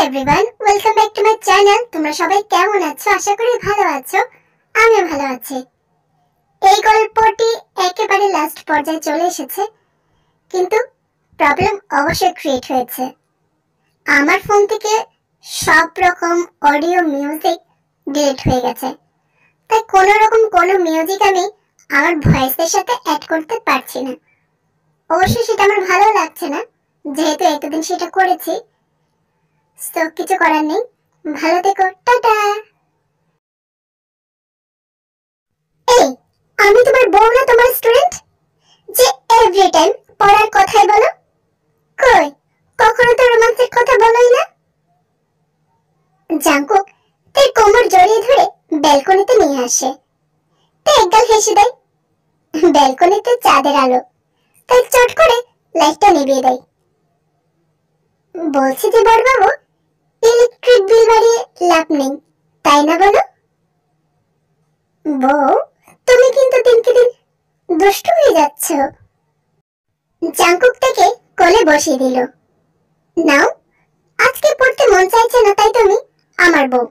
Everyone, welcome back to my channel. তোমরা সবাই কেমন আছো? আশা করি ভালো আছো। আমিও ভালো আছি। এই গল্পটি একেবারে লাস্ট পর্যায়ে চলে এসেছে, কিন্তু প্রবলেম অবশ্যই ক্রিয়েট হয়েছে। আমার ফোন থেকে সব রকম অডিও মিউজিক ডিলিট হয়ে গেছে, তাই কোনো রকম কোনো মিউজিক আমি আমার ভয়েসের সাথে অ্যাড করতে পারছি না। অবশ্যই সেটা আমার ভালো লাগছে না, যেহেতু এতদিন সেটা করেছি। তো কিছু করার নেই, ভালো থেকো, টাটা। এই, আমি তোমার বউ না তোমার স্টুডেন্ট, যে এভরি টাইম পড়ার কথাই বলো? কই, কখনো তো রোমান্সের কথা বলোই না। জাঙ্কুক তার কোমর জড়িয়ে ধরে ব্যালকনিতে নিয়ে আসে। তাই একগাল হেসে দেয়। ব্যালকনিতে চাঁদের আলো, তাই চট করে লাইটটা নিভিয়ে দেয়। বলছি যে বড়বাবু, ইলেকট্রিক বিল বাড়িয়ে লাভ নেই, তাই না বলো? বউ, তুমি কিন্তু দিনকে দিন দুষ্টু হয়ে যাচ্ছ। জাঙ্কুক তাকে কোলে বসিয়ে দিল। নাও, আজকে পড়তে মন চাইছে না, তাই তুমি আমার বউ।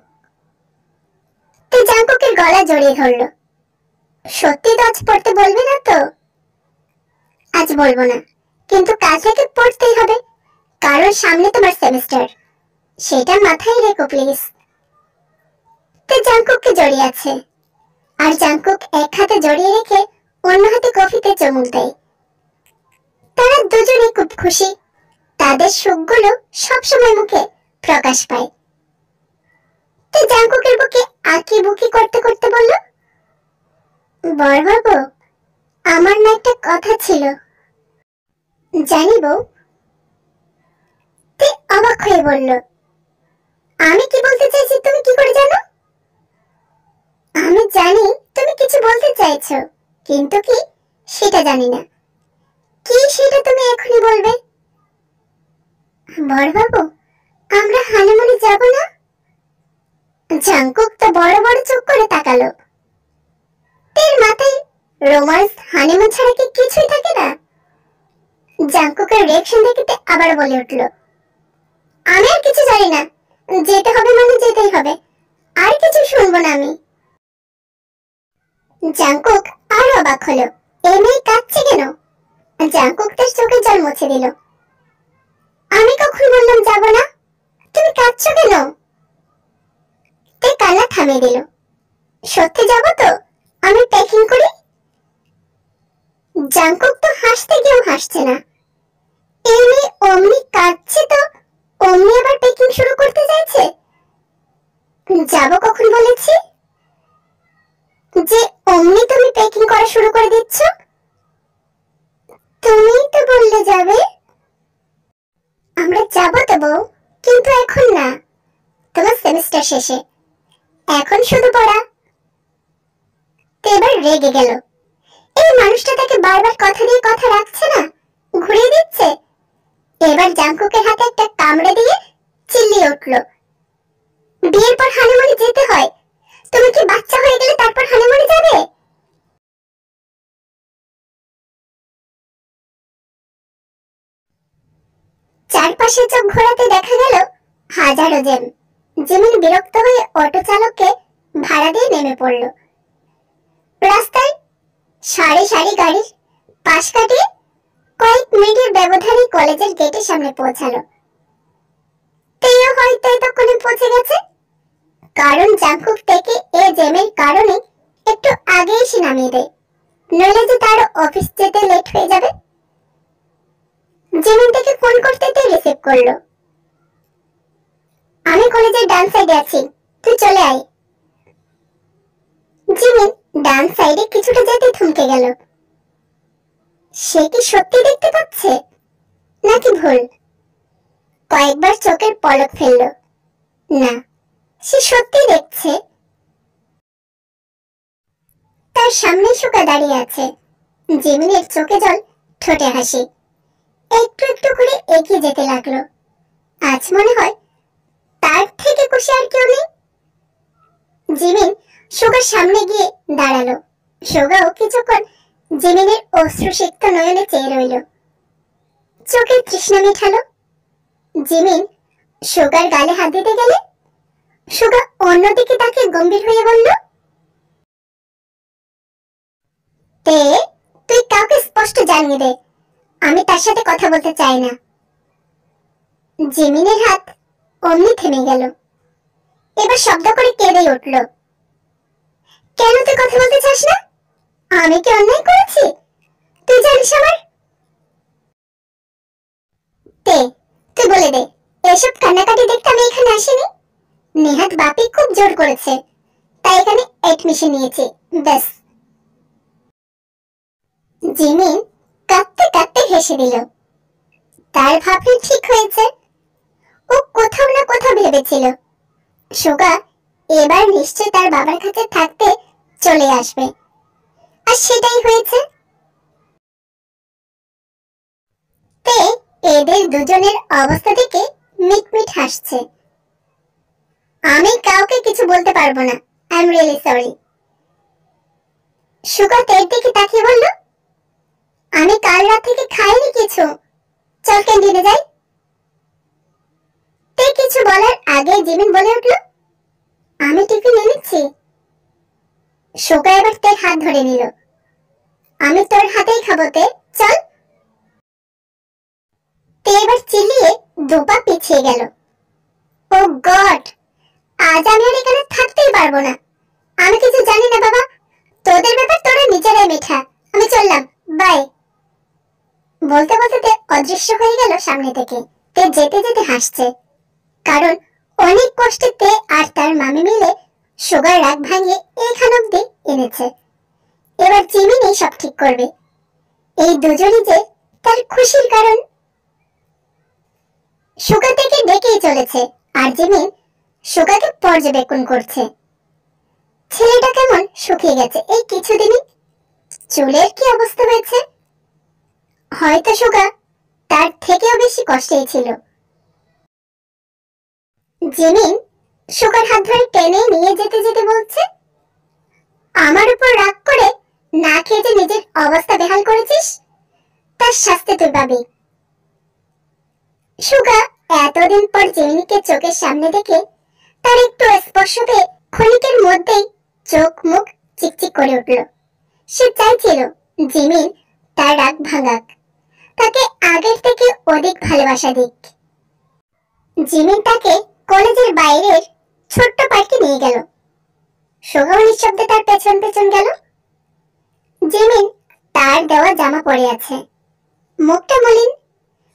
তুই জাঙ্কুকের গলা জড়িয়ে ধরল। সত্যি তো আজ পড়তে বলবে না তো? আজ বলবো না, কিন্তু কাল থেকে পড়তেই হবে, কারণ সামনে তোমার সেমিস্টার। সেটা মাথায় রেখো প্লিজ। তুই জাঙ্কুককে জড়িয়ে আছে, আর জাঙ্কুক এক হাতে জড়িয়ে রেখে অন্য হাতে কফিতে চুমুক দেয়। তারা দুজনে খুব খুশি। তাদের সুখগুলো সবসময় মুখে প্রকাশ পায়। তুই জাঙ্কুকের বুকে আঁকি বুকি করতে করতে বলল, বড়বাবু, আমার না একটা কথা ছিল। জানি বউ। তুই অবাক হয়ে বলল, আমি কি বলতে চাইছি তুমি কি করে জানো? আমি জানি তুমি কিছু বলতে চাইছো, কিন্তু কি সেটা জানি না। কি সেটা তুমি এখনই বলবে? বড়বাবু, আমরা হানিমুনে যাব না? জাঙ্কুক তো বড় বড় চোখ করে তাকালো। তের মাথায় রোমান্স হানিমুন ছাড়া কি কিছুই থাকে না? জাঙ্কুকের রিঅ্যাকশন দেখতে আবার বলে উঠল, আমি আর কিছু জানি না, যেতে হবে মানে যেতেই হবে, আর কিছু শুনবো না আমি। জাঙ্কুক আরো অবাক হলো, এই মেয়ে কাঁদছে কেন? জাঙ্কুক তার চোখের জল মুছে দিল। আমি কখন বললাম যাব না? তুমি কাঁদছো কেন? তে কান্না থামিয়ে দিল। সত্যি যাব তো? আমি প্যাকিং করি? জাঙ্কুক তো হাসতে গিয়েও হাসছে না। এই মেয়ে অমনি কাঁদছে তো অমনি আবার প্যাকিং শুরু করতে চাইছে। যাব কখন বলেছি? যে অমনি তুমি প্যাকিং করা শুরু করে দিচ্ছ? তুমিই তো বললে যাবে। আমরা যাব তো বউ, কিন্তু এখন না। তোমার সেমিস্টার শেষে, এখন শুধু পড়া। এবার রেগে গেল। এই মানুষটা তাকে বারবার কথা দিয়ে কথা রাখছে না, ঘুরিয়ে দিচ্ছে। এবার জাঙ্কুকের হাতে একটা কামড়ে দিয়ে চিল্লিয়ে উঠল, বিয়ের পর হানিমুনে যেতে হয়, তুমি কি বাচ্চা হয়ে গেলে তারপর হানিমুনে যাবে? চারপাশে চোখ ঘোরাতে দেখা গেল হাজারো জ্যাম। জিমিন বিরক্ত হয়ে অটো চালককে ভাড়া দিয়ে নেমে পড়ল। রাস্তায় সারি সারি গাড়ির পাশ কাটিয়ে কয়েক মিনিটের ব্যবধানে কলেজের গেটের সামনে পৌঁছালো। তেও হয়তো এতক্ষণে পৌঁছে গেছে, কারণ জাঙ্কুক থেকে এ জ্যামের কারণে একটু আগে এসে নামিয়ে দেয়, নইলে যে তার অফিস যেতে লেট হয়ে যাবে। জিমিন থেকে ফোন করতে রিসিভ করলো। আমি কলেজের ডান সাইডে আছি, তুই চলে আয়। জিমিন ডান সাইডে কিছুটা যেতে থমকে গেল। সে কি সত্যি দেখতে পাচ্ছে নাকি ভুল? কয়েকবার চোখের পলক ফেলল। না, সে সত্যি দেখছে। তার সামনে সুকা দাঁড়িয়ে আছে। জিমিনের চোখে জল, ঠোঁটে হাসি। একটু একটু করে এগিয়ে যেতে লাগলো। আজ মনে হয় তার থেকে খুশি আর কেউ নেই। জিমিন সুগার সামনে গিয়ে দাঁড়ালো। সুগাও কিছুক্ষণ জিমিনের অশ্রুসিক্ত নয়নে চেয়ে রইল। চোখের তৃষ্ণা মেটালো। জিমিন সুগার গালে হাত দিতে গেলে সুগা অন্যদিকে তাকে গম্ভীর হয়ে বলল, তে তুই কাউকে স্পষ্ট জানিয়ে দে আমি তার সাথে কথা বলতে চাই না। জিমিনের হাত অমনি থেমে গেল। এবার শব্দ করে কেঁদে উঠল। কেন তুই কথা বলতে চাস না? আমি কি অন্যায় করেছি? তুই জানিস আমার। তে তুই বলে দে, এসব কান্নাকাটি দেখতে আমি এখানে আসিনি। নেহাত বাপি খুব জোর করেছে, তাই এখানে এডমিশন নিয়েছি, ব্যাস। জিমিন কাঁদতে কাঁদতে হেসে দিল। তার ভাবনা ঠিক হয়েছে। ও কোথাও না কোথাও ভেবেছিল সুগা এবার নিশ্চয় তার বাবার কাছে থাকতে চলে আসবে, আর সেটাই হয়েছে। তে এদের দুজনের অবস্থা দেখে মিটমিট হাসছে। আমি কাউকে কিছু বলতে পারবো না, আই এম রিয়েলি সরি। সুগা তের দিকে তাকিয়ে বলল, আমি কাল রাত থেকে খাইনি কিছু, চল ক্যান্টিনে যাই। তে কিছু বলার আগে জিমিন বলে উঠল, আমি টিফিন এনেছি। সুগা এবার তের হাত ধরে নিল। আমি তোর হাতেই খাবো তে, চল। তে এবার চিল্লিয়ে দুপা পিছিয়ে গেল। ও গড, আজ আমি আর এখানে থাকতেই পারবো না। আমি কিছু জানি না বাবা, তোদের ব্যাপার তোরা নিজেরাই মেঠা, আমি চললাম, বাই। বলতে বলতে তে অদৃশ্য হয়ে গেল সামনে থেকে। তে যেতে যেতে হাসছে, কারণ অনেক কষ্টে তে আর তার মামি মিলে সুগার রাগ ভাঙিয়ে এখান অব্দি এনেছে। এবার জিমিনই সব ঠিক করবে। এই দুজনই যে তার খুশির কারণ। সুগা থেকে ডেকেই চলেছে, আর জিমিন সুগাকে পর্যবেক্ষণ করছে। ছেলেটা কেমন শুকিয়ে গেছে এই কিছুদিনই, চুলের কি অবস্থা হয়েছে। হয়তো সুগা তার থেকেও বেশি কষ্টেই ছিল। জিমিন সুগার হাত ধরে টেনে নিয়ে যেতে যেতে বলছে, আমার উপর রাগ করে না খেয়ে যে নিজের অবস্থা বেহাল করেছিস, তার শাস্তি তুই পাবি। সুগা এতদিন পর জিমিনকে চোখের সামনে দেখে তার একটু স্পর্শ পেয়ে ক্ষণিকের মধ্যেই চোখ মুখ চিকচিক করে উঠল। সে চাইছিল জিমিন তার রাগ ভাঙাক, তাকে আগের থেকে অধিক ভালোবাসা দিক। জিমিন তাকে কলেজের বাইরের ছোট্ট পার্কে নিয়ে গেল। সুগাও নিঃশব্দে তার পেছন পেছন গেল। জিমিন তার দেওয়া জামা পরে আছে, মুখটা মলিন।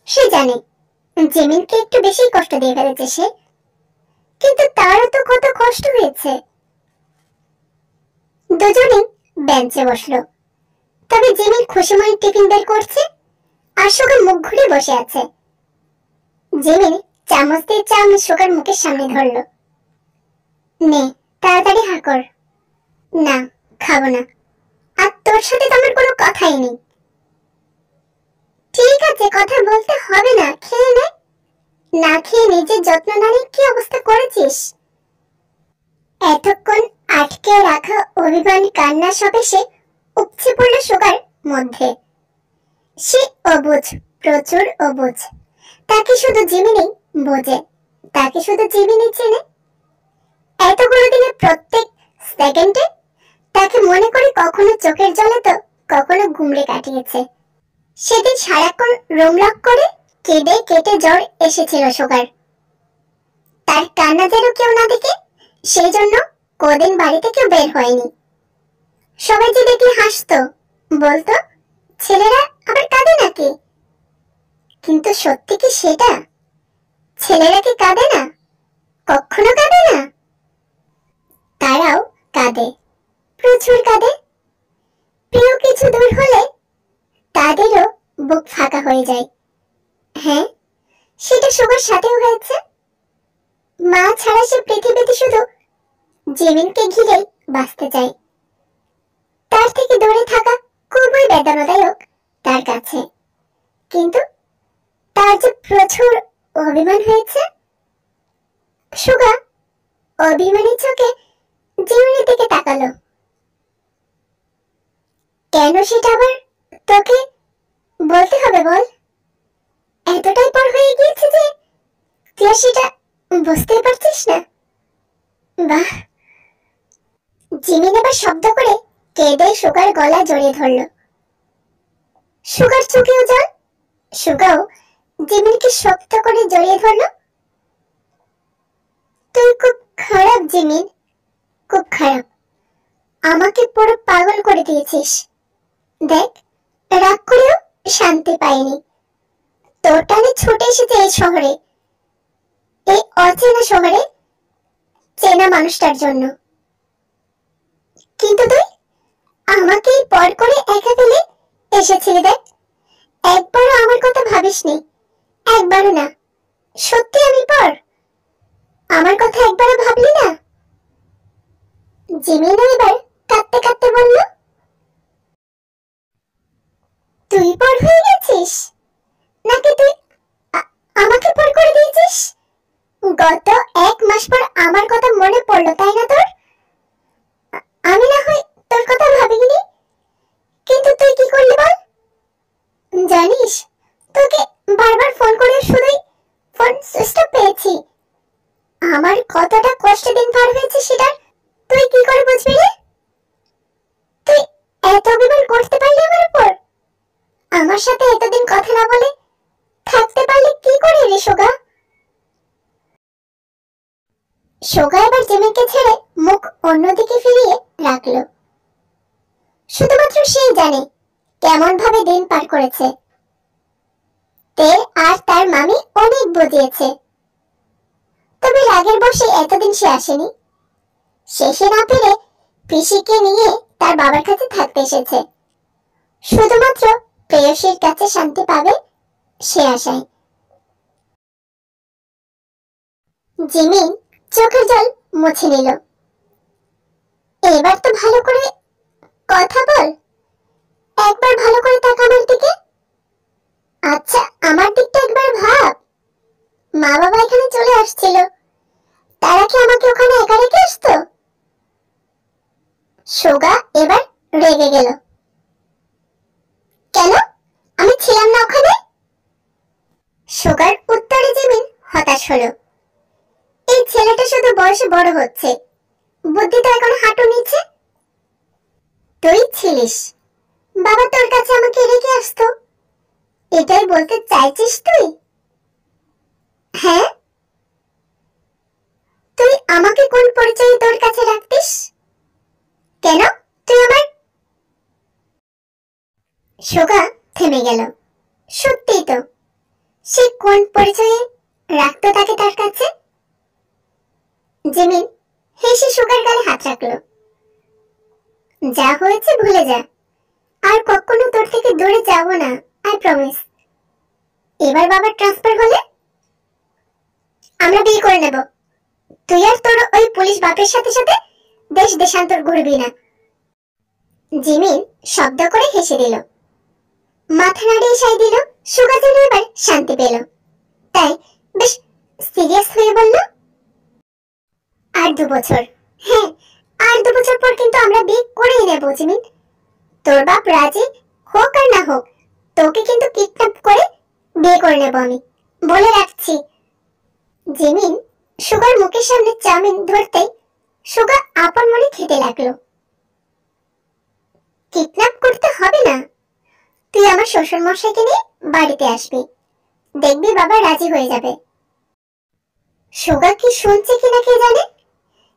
সে জানে জিমিনকে একটু বেশি কষ্ট দিয়ে ফেলেছে সে, কিন্তু তারও তো কত কষ্ট হয়েছে। দুজনে বেঞ্চে বসলো, তবে জিমিন খুশি মনে টিফিন বের করছে, আর সুগা মুখ ঘুরে বসে আছে। জিমিন চামচ দিয়ে চামচ সুগার মুখের সামনে ধরলো। নে তাড়াতাড়ি হা কর। না, খাবো না, আর তোর সাথে তো আমার কোনো কথাই নেই। ঠিক আছে, কথা বলতে হবে না, খেয়ে নে। না খেয়ে নিজের যত্ন না নিয়ে কি অবস্থা করেছিস। এতক্ষণ আটকে রাখা অভিমান কান্না সব এসে উপচে পড়ল সুগার মধ্যে। সে অবুঝ, প্রচুর অবুঝ। তাকে শুধু জিমিনই বোঝে, তাকে শুধু জিমিনই চেনে। এতগুলো দিনে প্রত্যেক সেকেন্ডে তাকে মনে করে কখনো চোখের জলে তো কখনো ঘুমড়ে কাটিয়েছে। সেদিন সারাক্ষণ রোমলক করে কেঁদে কেটে জ্বর এসেছিল সুগার। তার কান্না যেন কেউ না দেখে, সেই জন্য কদিন বাড়ি থেকে বের হয়নি। সবাই যে দেখলে হাসতো, বলতো ছেলেরা আবার কাঁদে নাকি। কিন্তু সত্যি কি সেটা? ছেলেরা কি কাঁদে না? কখনো কাঁদে না। তারাও কাঁদে, প্রচুর কাঁদে। প্রিয় কিছু দূর হলে তাদেরও বুক ফাঁকা হয়ে যায়। হ্যাঁ, সেটা সবার সাথেও হয়েছে। মা ছাড়া সে পৃথিবীতে শুধু জিমিনকে ঘিরেই বাঁচতে চায়। তার থেকে দূরে থাকা খুবই বেদনাদায়ক তার কাছে। কিন্তু তার যে প্রচুর অভিমান হয়েছে। সুগা অভিমানী চোখে জিমিনের দিকে তাকালো। কেন সেটা আবার তোকে বলতে হবে বল? এতটাই পর হয়ে গিয়েছে যে তুই আর সেটা বুঝতেই পারছিস না? বাহ। জিমিন এবার শব্দ করে কেঁদে সুগার গলা জড়িয়ে ধরল। সুগার চোখেও জল। সুগাও জিমিনকে শক্ত করে জড়িয়ে ধরল। তুই খুব খারাপ জিমিন, খুব খারাপ। আমাকে পুরো পাগল করে দিয়েছিস। দেখ, রাগ করেও শান্তি পাইনি। তোর টানে ছুটে এসেছে এই শহরে, এই অচেনা শহরে চেনা মানুষটার জন্য। কিন্তু তুই আমাকে পর করে একা ফেলে এসেছিলি। দেখ, একবারও আমার কথা ভাবিসনি, একবারও না। সত্যি আমি পর? আমার কথা একবারও ভাবলি না? জিমিন এবার কাঁদতে কাঁদতে বলল, তুই পর হয়ে গেছিস নাকি তুই আমাকে পর করে দিয়েছিস? গত 1 মাস পর আমার কথা মনে পড়লো, তাই না তোর? আমি না হয় তোর কথা ভাবিনি, কিন্তু তুই কি করলি বল? জানিস, তোকে বারবার ফোন করে শুধুই ফোন সুইচ অফ পেয়েছি। আমার কতটা কষ্টে দিন পার হয়েছে সেটা তুই কি করে বুঝবি রে? তুই এত অভিমান করতে পারলি আমার উপর? আমার সাথে এতদিন কথা না বলে থাকতে পারলি কি করে রে সোগা? সোগা এবার জিমিনকে ছেড়ে মুখ অন্যদিকে ফিরিয়ে রাখলো। শুধুমাত্র সেই জানে কেমন ভাবে দিন পার করেছে। তের আর তার মামি অনেক বুঝিয়েছে, তবে রাগের বশে এতদিন সে আসেনি। শেষে না পেরে পিসিকে নিয়ে তার বাবার কাছে থাকতে এসেছে, শুধুমাত্র প্রেয়সীর কাছে শান্তি পাবে সে আশায়। জিমিন চোখের জল মুছে নিল। এবার তো ভালো করে কথা বল, একবার ভালো করে তাকা আমার দিকে। আচ্ছা, আমার দিকটা একবার ভাব। মা বাবা এখানে চলে আসছিল, তারা কি আমাকে ওখানে একা রেখে আসতো? সোগা এবার রেগে গেল। কেন? আমি ছিলাম না ওখানে? সোগার উত্তরে জিমিন হতাশ হলো। এই ছেলেটা শুধু বয়সে বড় হচ্ছে, বুদ্ধি তো এখন হাঁটু নিচে। তুই ছিলিস, বাবা তোর কাছে আমাকে রেখে আসতো, এটাই বলতে চাইছিস তুই? হ্যাঁ। তুই আমাকে কোন পরিচয়ে তোর কাছে রাখতিস? কেন? তুই আমার... সোগা থেমে গেল। সত্যিই তো, সে কোন পরিচয়ে রাখতো তাকে তার কাছে? জিমিন হেসে সোগার গালে হাত রাখলো। যা হয়েছে ভুলে যা, আর কখনো তোর থেকে দূরে যাব না, আই প্রমিস। এবার বাবার ট্রান্সফার হলে আমরা বিয়ে করে নেব। তুই আর তোর ওই পুলিশ বাপের সাথে সাথে দেশ দেশান্তর ঘুরবি না। জিমিন শব্দ করে হেসে দিল, মাথা নাড়িয়ে সাই দিল। সুগা যেন এবার শান্তি পেল, তাই বেশ সিরিয়াস হয়ে বলল, আর 2 বছর, হ্যাঁ আর 2 বছর পর কিন্তু আমরা বিয়ে করেই নেব জিমিন। তোর বাপ রাজি হোক আর না হোক, তোকে কিন্তু কিডন্যাপ করে বিয়ে করে নেব আমি, বলে রাখছি। জিমিন সুগার মুখের সামনে চাউমিন ধরতেই সুগা আপন মনে খেতে লাগলো। কিডন্যাপ করতে হবে না, তুই আমার শ্বশুর মশাইকে নিয়ে বাড়িতে আসবি, দেখবি বাবা রাজি হয়ে যাবে। সুগা কি শুনছে কিনা কে জানে,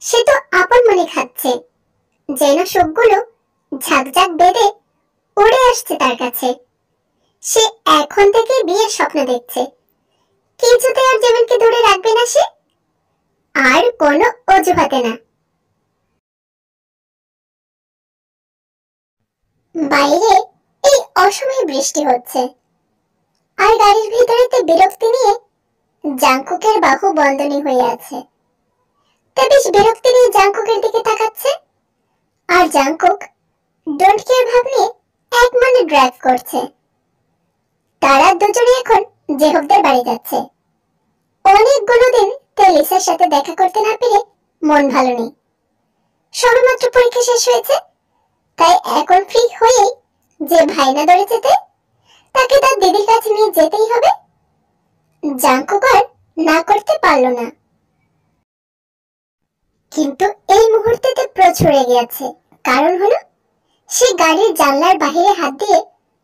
সে তো আপন মনে খাচ্ছে, যেন সবগুলো ঝাঁকঝাঁক বেঁধে উড়ে আসছে তার কাছে। সে এখন থেকে বিয়ের স্বপ্ন দেখছে, কিছুতে আর জিমিনকে দূরে রাখবে না সে, আর কোনো অজুহাতে না। বাইরে এই অসময়ে বৃষ্টি হচ্ছে, আর গাড়ির ভিতরেতে বিরক্তি নিয়ে জাংকুকের বাহু বন্ধনী হয়ে আছে। তা বেশ বিরক্তি নিয়ে জাংকুকের দিকে তাকাচ্ছে, আর জাংকুক ডোন্ট কেয়ার ভাব নিয়ে এক মনে ড্রাইভ করছে। তারা দুজনে এখন জেহবদের বাড়ি যাচ্ছে। অনেকগুলো দিন লিসার সাথে দেখা করতে না পেরে মন ভালো নেই। সবেমাত্র পরীক্ষা শেষ হয়েছে, তাই এখন ফ্রি হয়েই যে ভাইনা ধরে যেতে, তাকে তার দিদির কাছে নিয়ে যেতেই হবে। জাংকুক আর না করতে পারলো না। কিন্তু এই মুহূর্তেতে প্রচুর রেগে আছে। কারণ হলো সে গাড়ির জানলার বাইরে হাত দিয়ে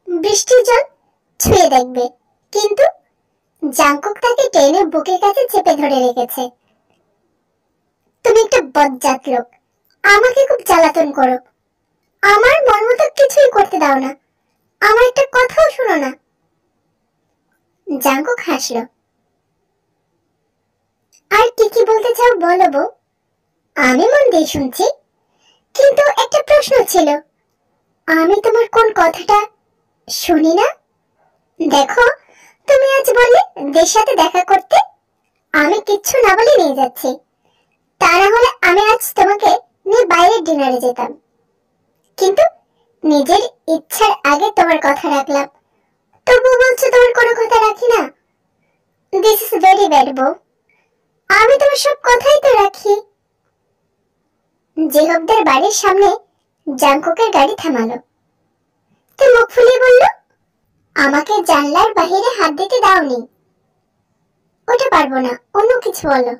বৃষ্টির জল ছুঁয়ে দেখবে, কিন্তু জাংকুক তাকে টেনে বুকের কাছে চেপে ধরে রেখেছে। তুমি একটা বজ্জাত লোক, আমাকে খুব জ্বালাতন করো, আমার মন মতো কিছুই করতে দাও না, আমার একটা কথাও শোনো না। জাংকুক হাসলো। আর কি কি বলতে চাও বলো বউ, আমি মন দিয়ে শুনছি। কিন্তু একটা প্রশ্ন ছিল, আমি তোমার কোন কথাটা শুনি না? দেখো, তুমি আজ বললে দের সাথে দেখা করতে, আমি কিচ্ছু না বলে নিয়ে যাচ্ছি। তা না হলে আমি আজ তোমাকে নিয়ে বাইরের ডিনারে যেতাম, কিন্তু নিজের ইচ্ছার আগে তোমার কথা রাখলাম, তবু বলছো তোমার কোনো কথা রাখি না। দিস ইজ ভেরি ব্যাড বউ, আমি তোমার সব কথাই তো রাখি। জেহবদের বাড়ির সামনে জাংকুকের গাড়ি থামালো। তো মুখ ফুলিয়ে বলল, আমাকে জানলার বাইরে হাত দিতে দাওনি। ওটা পারবো না, অন্য কিছু বলো।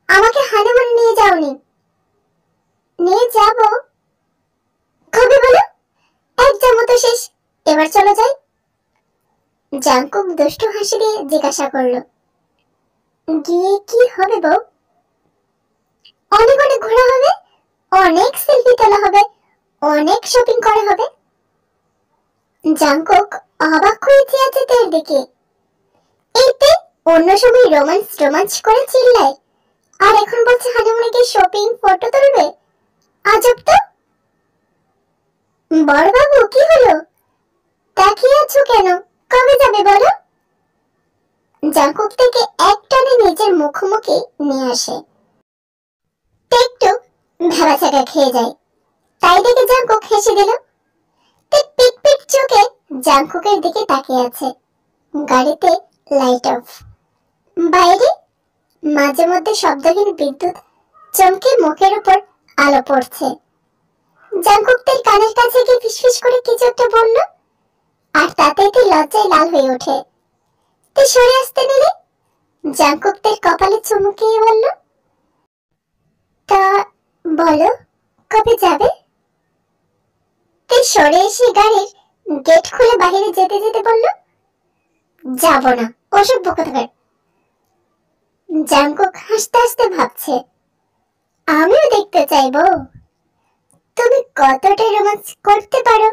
আমাকে হানিমুন নিয়ে যাওনি। নিয়ে যাব কবে বলো? একদম তো শেষ, এবার চলো যাই। জাংকুক দুষ্টু হাসি দিয়ে জিজ্ঞাসা করলো, গিয়ে কি হবে বউ? অনেক অনেক ঘোরা হবে, অনেক সেলফি তোলা হবে, অনেক শপিং করা হবে। জাংকুক অবাক হয়ে চেয়ে আছে তের দিকে। এতে অন্য সময় রোমান্স করে চিল্লায়, আর এখন বলছে হানিমুনে গিয়ে শপিং ফটো তুলবে। আজব তো। বড় বাবু কি হলো, তাকিয়ে আছো কেন? কবে যাবে বলো? জাংকুক থেকে এক টানে নিজের মুখোমুখি নিয়ে আসে। একটু ভেবাচাকা খেয়ে যায়, তাই দেখে জাংকুক হেসে দিল। পিট পিট চোখে জাংকুকের দিকে তাকিয়ে আছে। গাড়িতে লাইট অফ। বাইরে মাঝে মধ্যে শব্দহীন বিদ্যুৎ চমকে মুখের উপর আলো পড়ছে। জাংকুক তার কানের কাছে গিয়ে ফিসফিস করে কিছু একটা বলল, আর তাতেই লজ্জায় লাল হয়ে ওঠে। তে সরে আসতে নিলে জাংকুক তার কপালে চুমুকিয়ে বলল, তা বলো কবে যাবে? তে সরে এসে গাড়ির গেট খুলে বাইরে যেতে যেতে বলল, যাব না, ওসব বোকাতোকার। জাংকুক হাসতে হাসতে ভাবছে, আমিও দেখতে চাইবো তুমি কতটা রোমান্স করতে পারো।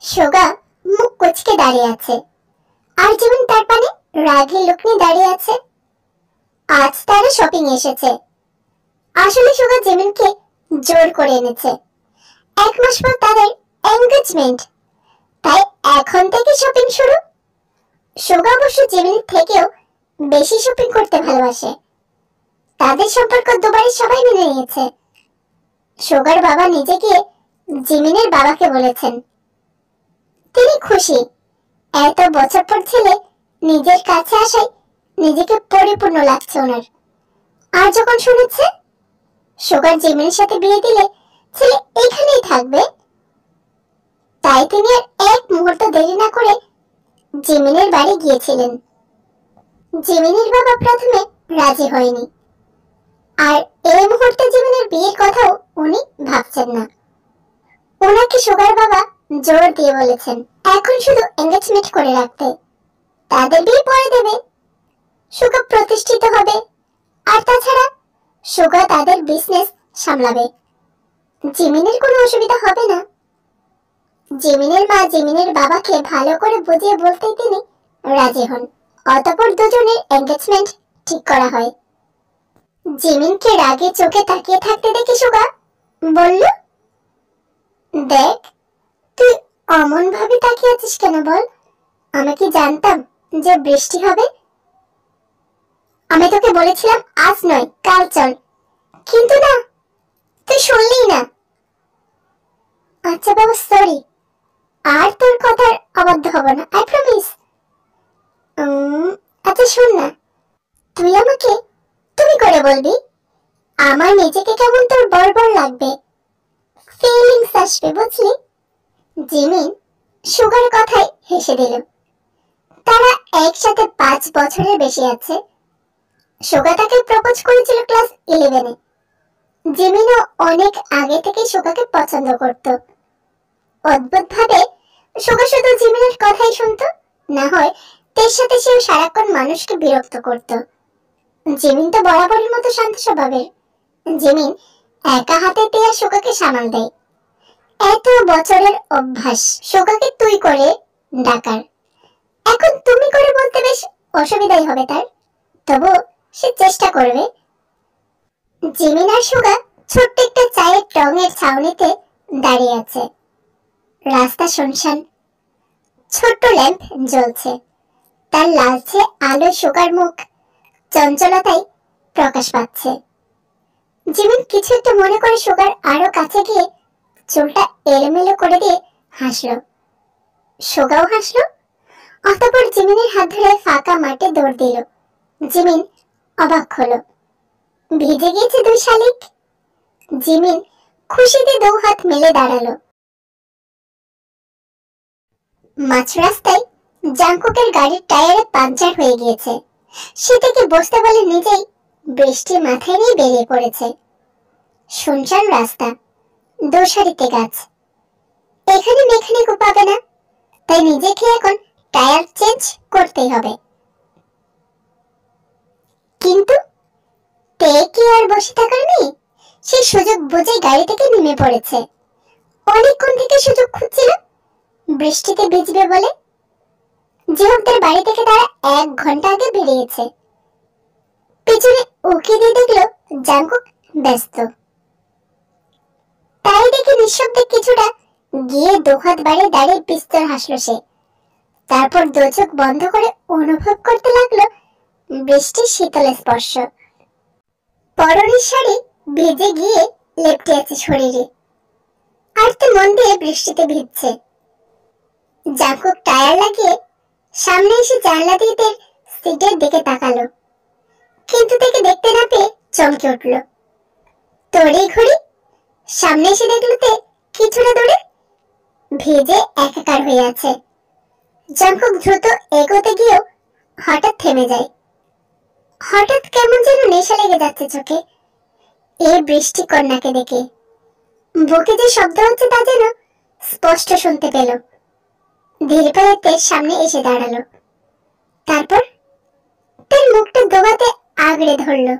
সোগা মুখ কুচকে দাঁড়িয়ে আছে, আর যেমন তার পানে রাগী লোক নিয়ে দাঁড়িয়ে আছে। আজ তারা শপিং এসেছে। আসলে সোগা জিমিনকে জোর করে এনেছে। 1 মাস পর তাদের এনগেজমেন্ট, তাই এখন থেকে শপিং শুরু। সোগা অবশ্য জিমিনের থেকেও বেশি শপিং করতে ভালোবাসে। তাদের সম্পর্ক দুবারই সবাই মেনে নিয়েছে। সোগার বাবা নিজে গিয়ে জিমিনের বাবাকে বলেছেন। তিনি খুশি, এত বছর পর ছেলে নিজের কাছে আসায় নিজেকে পরিপূর্ণ লাগছে ওনার। আর যখন শুনেছে সোগার জিমিনের সাথে বিয়ে দিলে ছেলে এখানেই থাকবে, তাই তিনি আর এক মুহূর্ত দেরি না করে জিমিনের বাড়ি গিয়েছিলেন। জিমিনের বাবা প্রথমে রাজি হয়নি, আর এই মুহূর্তে জিমিনের বিয়ের কথাও উনি ভাবছেন না। ওনাকে সোগার বাবা জোর দিয়ে বলেছেন এখন শুধু এনগেজমেন্ট করে রাখতে, তাদের বিয়ে পরে দেবে। সোগা প্রতিষ্ঠিত হবে, আর তাছাড়া সোগা তাদের বিজনেস সামলাবে। জিমিনের কোনো অসুবিধা হবে না। জিমিনের মা জিমিনের বাবাকে ভালো করে বুঝিয়ে বলতেই তিনি রাজি হন। অতঃপর দুজনের এনগেজমেন্ট ঠিক করা হয়। জিমিনকে রাগে চোখে তাকিয়ে থাকতে দেখে সোগা বলল, দেখ তুই অমন ভাবে তাকিয়ে আছিস কেন বল? আমি কি জানতাম যে বৃষ্টি হবে? আমি তোকে বলেছিলাম আজ নয় কাল চল, কিন্তু না, তুই শুনলি না। আচ্ছা বাবা সরি, আর তোর কথার অবাধ্য হব না, আই প্রমিস। আচ্ছা শোন না, তুই আমাকে তুমি করে বলবি, আমার নিজেকে কেমন তোর বড় বড় লাগবে, ফিলিংস আসবে বুঝলি? জিমিন সুগার কথায় হেসে দিল। তারা একসাথে 5 বছরের বেশি আছে। সুগা তাকে প্রপোজ করেছিল ক্লাস 11-এ। জিমিনও অনেক আগে থেকে সুগাকে পছন্দ করত। অদ্ভুত ভাবে সুগা শুধু জিমিনের কথাই শুনতো, না হয় তের সাথে সেও সারাক্ষণ মানুষকে বিরক্ত করত। জিমিন তো বরাবরের মতো শান্ত স্বভাবের। জিমিন একা হাতে তে আর সুগাকে সামাল দেয়। এত বছরের অভ্যাস সুগাকে তুই করে ডাকার। এখন তুমি করে বলতে বেশ অসুবিধাই হবে তার, তবু সে চেষ্টা করবে। জিমিন আর সুগা ছোট্ট একটা চায়ের টঙের ছাউনিতে দাঁড়িয়ে আছে। রাস্তা শুনশান। ছোট্ট ল্যাম্প জ্বলছে, তার লালচে আলো সুগার মুখ চঞ্চলতায় প্রকাশ পাচ্ছে। জিমিন কিছু একটা মনে করে সুগার আরো কাছে গিয়ে চুলটা এলোমেলো করে দিয়ে হাসলো। সুগাও হাসলো। অতঃপর জিমিনের হাত ধরে ফাঁকা মাঠে দৌড় দিল। জিমিন অবাক হলো, ভিজে গিয়েছে দুই শালিক। জিমিন খুশিতে দু হাত মেলে দাঁড়ালো। মাঝ রাস্তায় জাংকুকের গাড়ির টায়ারে পাংচার হয়ে গিয়েছে। সে থেকে বসতে বলে নিজেই বৃষ্টি মাথায় নিয়ে বেরিয়ে পড়েছে। শুনশান রাস্তা, দোসারিতে গাছ। এখানে মেখানিক পাবে না, তাই নিজেকে এখন টায়ার চেঞ্জ করতেই হবে। কিন্তু তে কি আর বসে থাকার নেই? সে সুযোগ বুঝে গাড়ি থেকে নেমে পড়েছে। অনেকক্ষণ থেকে সুযোগ খুঁজছিল বৃষ্টিতে ভিজবে বলে। জিহকদের বাড়ি থেকে তারা 1 ঘন্টা আগে বেরিয়েছে। পিছনে উকি দিয়ে দেখলো জাংকুক ব্যস্ত। তাই দেখে নিঃশব্দে কিছুটা গিয়ে দুহাত বাড়িয়ে দাঁড়িয়ে বিস্তর হাসলো সে। তারপর দু চোখ বন্ধ করে অনুভব করতে লাগলো বৃষ্টির শীতল স্পর্শ। পরনের শাড়ি ভিজে গিয়ে লেপ্টে আছে শরীরে, আর তো মন দিয়ে বৃষ্টিতে ভিজছে। জাংকুক টায়ার লাগিয়ে সামনে এসে জানলা দিয়ে তের সিটের দিকে তাকালো, কিন্তু তাকে দেখতে না পেয়ে চমকে উঠল। তড়ি ঘড়ি সামনে এসে দেখলো তে কিছুটা দূরে ভিজে একাকার হয়ে আছে। জাংকুক দ্রুত এগোতে গিয়েও হঠাৎ থেমে যায়। হঠাৎ কেমন যেন নেশা লেগে যাচ্ছে চোখে এই বৃষ্টি কন্যাকে দেখে। বুকে যে শব্দ হচ্ছে তা যেন স্পষ্ট শুনতে পেল। ধীর পায়ে তের সামনে এসে দাঁড়ালো। তারপর তার মুখটা দোবাতে আগড়ে ধরলো।